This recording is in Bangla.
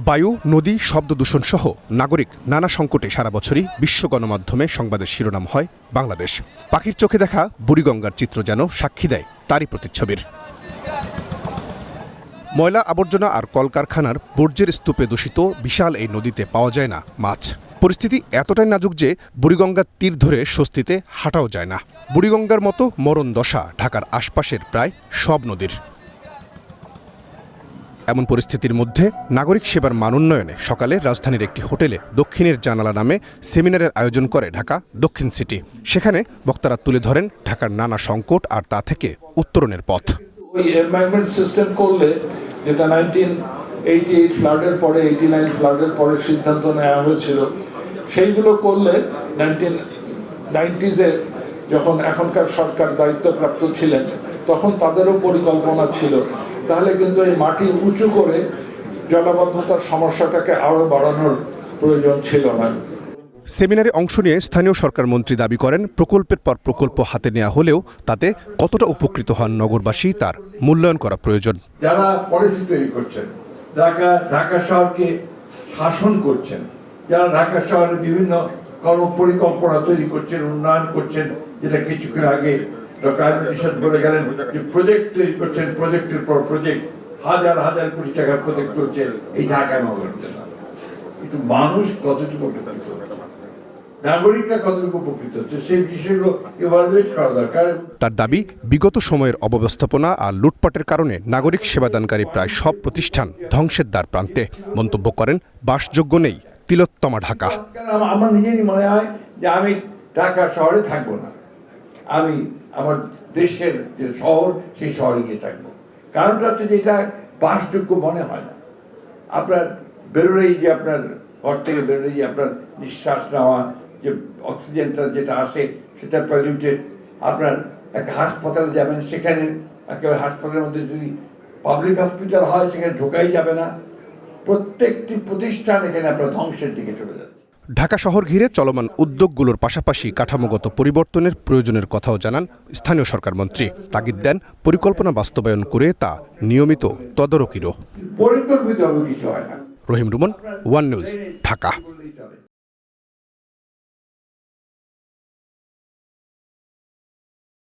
বায়ু, নদী, শব্দ দূষণ সহ নাগরিক নানা সংকটে সারা বছরই বিশ্ব গণমাধ্যমে সংবাদের শিরোনাম হয় বাংলাদেশ। পাখির চোখে দেখা বুড়িগঙ্গার চিত্র যেন সাক্ষী দেয় তারই প্রতিচ্ছবির। ময়লা আবর্জনা আর কলকারখানার বর্জ্যের স্তূপে দূষিত বিশাল এই নদীতে পাওয়া যায় না মাছ। পরিস্থিতি এতটাই নাজুক যে বুড়িগঙ্গার তীর ধরে স্বস্তিতে হাঁটাও যায় না। বুড়িগঙ্গার মতো মরণ দশা ঢাকার আশপাশের প্রায় সব নদীর। এমন পরিস্থিতির মধ্যে নাগরিক সেবার মান উন্নয়নে সকালে রাজধানীর একটি হোটেলে দক্ষিণের জানালা নামে সেমিনারের আয়োজন করে ঢাকা দক্ষিণ সিটি। সেখানে বক্তারা তুলে ধরেন ঢাকার নানা সংকট আর তা থেকে উত্তরণের পথ। ওই এনভায়রনমেন্ট সিস্টেম করলে, যেটা 1988 ফ্লাডের পরে 89 ফ্লাডের পরে সিদ্ধান্ত নেওয়া হয়েছিল, সেইগুলো করলে 1990s যখন এখনকার সরকার দায়িত্বপ্রাপ্ত ছিলেন তখন তাদেরও পরিকল্পনা ছিল, তাহলে কিন্তু এই মাটি উঁচু করে জলাবদ্ধতার সমস্যাটাকে আরো বাড়ানোর প্রয়োজন ছিল না। সেমিনারে অংশ নিয়ে স্থানীয় সরকার মন্ত্রী দাবি করেন, প্রকল্পের পর প্রকল্প হাতে নেওয়া হলেও তাতে কতটা উপকৃত হন নগরবাসী তার মূল্যায়ন করা প্রয়োজন। যারা পলিসি তৈরি করছেন, ঢাকা শহরকে শাসন করছেন, যারা ঢাকা শহরে বিভিন্ন কর্মপরিকল্পনা তৈরি করছেন, উন্নয়ন করছেন, যেটা কিছুক্ষণ আগে ডক্টর বলে গেলেন যে প্রজেক্ট তৈরি করছেন, প্রজেক্টের পর প্রজেক্ট, হাজার হাজার কোটি টাকার প্রজেক্ট করছে এই ঢাকা নগরের জন্য। কিন্তু মানুষ কতটুকু উপকৃত, নাগরিকরা কতটুকু উপকৃত হচ্ছে, সেই বিষয়গুলো ইভালুয়েট করা দরকার। তার দাবি, বিগত সময়ের অব্যবস্থাপনা আর লুটপাটের কারণে নাগরিক সেবাদানকারী প্রায় সব প্রতিষ্ঠান ধ্বংসের দ্বার প্রান্তে। মন্তব্য করেন, বাসযোগ্য নেই তিলোত্তমা ঢাকা। আমার নিজেরই মনে হয় যে আমি ঢাকা শহরে থাকবো না, আমি আমার দেশের যে শহর সেই শহরে গিয়ে থাকবো। কারণটা হচ্ছে যে এটা বাসযোগ্য মনে হয় না। আপনার বেরোলেই যে আপনার ঘর থেকে বেরোলেই যে আপনার নিঃশ্বাস নেওয়া, যে অক্সিজেনটা যেটা আসে সেটা পলিউটেড। আপনার একটা হাসপাতালে যাবেন, সেখানে একেবারে হাসপাতালের মধ্যে যদি পাবলিক হসপিটাল হয় সেখানে ঢোকাই যাবে না। প্রত্যেকটি প্রতিষ্ঠান এখানে আপনার ধ্বংসের দিকে চলে যাচ্ছে। ঢাকা শহর ঘিরে চলমান উদ্যোগগুলোর পাশাপাশি কাঠামোগত পরিবর্তনের প্রয়োজনের কথাও জানান স্থানীয় সরকার মন্ত্রী। তাগিদ দেন, পরিকল্পনা বাস্তবায়ন করে তা নিয়মিত তদারকিরও। পরিকল্পিত কিছু হয় না। রহিম রুমন, ওয়ান নিউজ, ঢাকা।